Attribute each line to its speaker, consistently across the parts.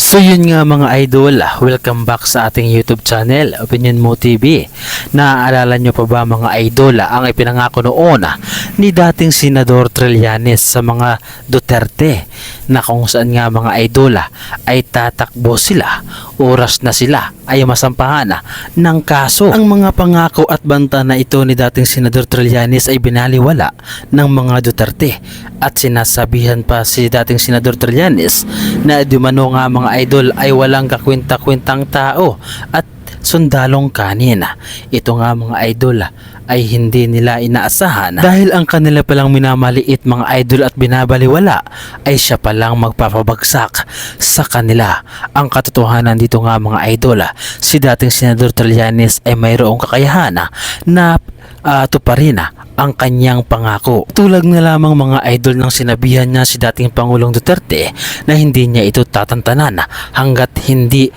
Speaker 1: So yun nga mga idol, welcome back sa ating YouTube channel, Opinion Mo TV. Naaalala nyo pa ba mga idol ang ipinangako noon ni dating Senador Trillanes sa mga Duterte na kung saan nga mga idol ay tatakbo sila, oras na sila ay masampahan ng kaso. Ang mga pangako at banta na ito ni dating Senador Trillanes ay binaliwala ng mga Duterte at sinasabihan pa si dating Senador Trillanes na dumano nga mga idol ay walang kakwenta-kwentang tao at sundalong kanin. Ito nga mga idol ay hindi nila inaasahan dahil ang kanila palang minamaliit mga idol at binabaliwala ay siya palang magpapabagsak sa kanila. Ang katotohanan dito nga mga idol, si dating Senador Trillanes ay mayroong kakayahan na tuparin ang kanyang pangako. Tulad na lamang mga idol ng sinabihan niya si dating Pangulong Duterte na hindi niya ito tatantanan hanggat hindi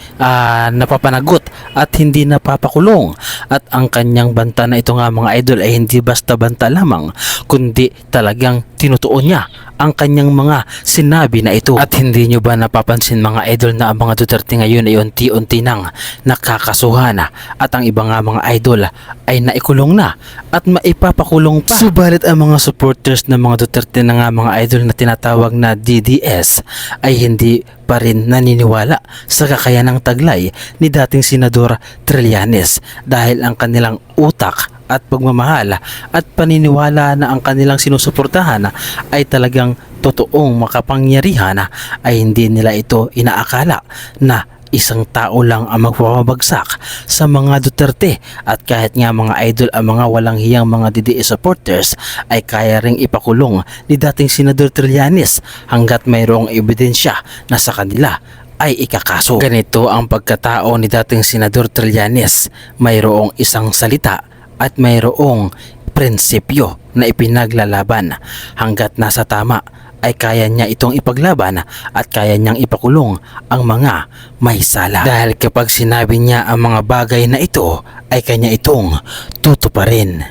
Speaker 1: napapanagot at hindi napapakulong. At ang kanyang banta na ito nga mga idol ay hindi basta banta lamang, kundi talagang tinutuon niya ang kanyang mga sinabi na ito. At hindi nyo ba napapansin mga idol na ang mga Duterte ngayon ay unti-unti nang nakakasuhan at ang iba nga mga idol ay naikulong na at maipapakulong pa. Subalit ang mga supporters ng mga Duterte na nga mga idol na tinatawag na DDS ay hindi pa rin naniniwala sa kakayanang taglay ni dating Senador Trillanes dahil ang kanilang utak at pagmamahal at paniniwala na ang kanilang sinusuportahan ay talagang totoong makapangyarihan ay hindi nila ito inaakala na isang tao lang ang magpapabagsak sa mga Duterte. At kahit nga mga idol ang mga walang hiyang mga DDS supporters ay kaya ring ipakulong ni dating Senador Trillanes hanggat mayroong ebidensya na sa kanila ay ikakaso. Ganito ang pagkatao ni dating Senador Trillanes, mayroong isang salita at mayroong prinsipyo na ipinaglalaban. Hanggat nasa tama ay kaya niya itong ipaglaban at kaya niyang ipakulong ang mga may sala. Dahil kapag sinabi niya ang mga bagay na ito ay kanya itong tutuparin.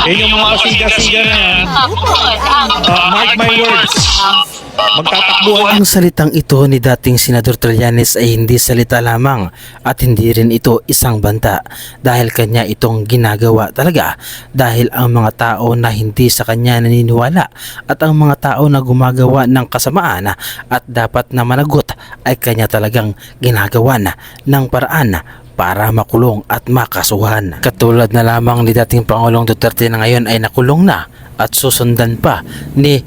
Speaker 2: Yung mga siga-siga na yan, mark my words, magtatakbuhan.
Speaker 1: Ang salitang ito ni dating Senador Trillanes ay hindi salita lamang at hindi rin ito isang banta dahil kanya itong ginagawa talaga dahil ang mga tao na hindi sa kanya naniniwala at ang mga tao na gumagawa ng kasamaan at dapat na managot ay kanya talagang ginagawa ng paraan para makulong at makasuhan. Katulad na lamang ni dating Pangulong Duterte na ngayon ay nakulong na at susundan pa ni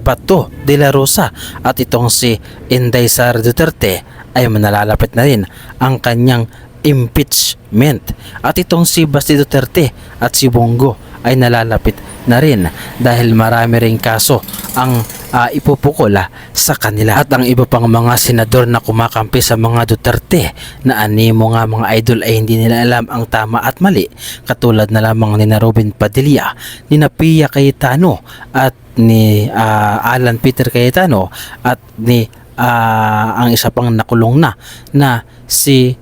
Speaker 1: Bato de la Rosa at itong si Inday Sara Duterte ay manalalapit na rin ang kanyang impeachment. At itong si Basti Duterte at si Bongo ay nalalapit na rin dahil marami ring kaso ang ipupukol sa kanila. At ang iba pang mga senador na kumakampi sa mga Duterte na animo nga mga idol ay hindi nila alam ang tama at mali, katulad na lamang ni Robin Padilla, ni Pia Cayetano at ni Alan Peter Cayetano at ni ang isa pang nakulong na si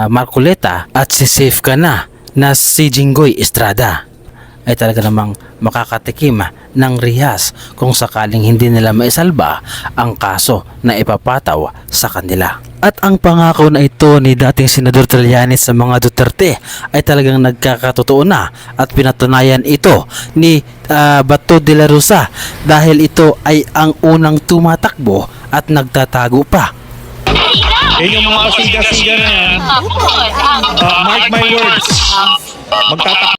Speaker 1: Marcoleta at si safe ka na si Jinggoy Estrada ay talaga namang makakatikim ng rihas kung sakaling hindi nila maisalba ang kaso na ipapataw sa kanila. At ang pangako na ito ni dating Senador Trillanes sa mga Duterte ay talagang nagkakatotoo na at pinatunayan ito ni Bato de la Rosa dahil ito ay ang unang tumatakbo at nagtatago pa.
Speaker 2: Yung mga siga-siga na yan, mark my words, magtatakbuhan.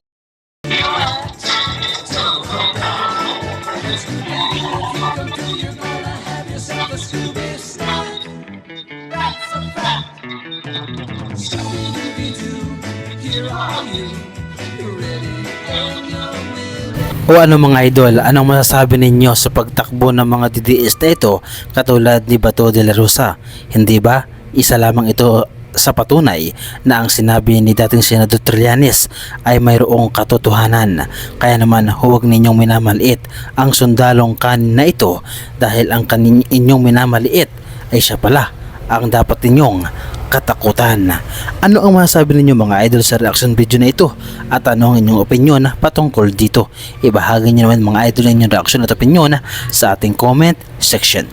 Speaker 1: O ano mga idol, anong masasabi ninyo sa pagtakbo ng mga DDS na ito katulad ni Bato de la Rosa? Hindi ba isa lamang ito sa patunay na ang sinabi ni dating Senador Trillanes ay mayroong katotohanan? Kaya naman huwag ninyong minamaliit ang sundalong kanin na ito dahil ang inyong minamaliit ay siya pala ang dapat ninyong katakutan. Ano ang masasabi ninyo mga idol sa reaction video na ito? At ano ang inyong opinion patungkol dito? Ibahagi nyo naman mga idol inyong reaction at opinion sa ating comment section.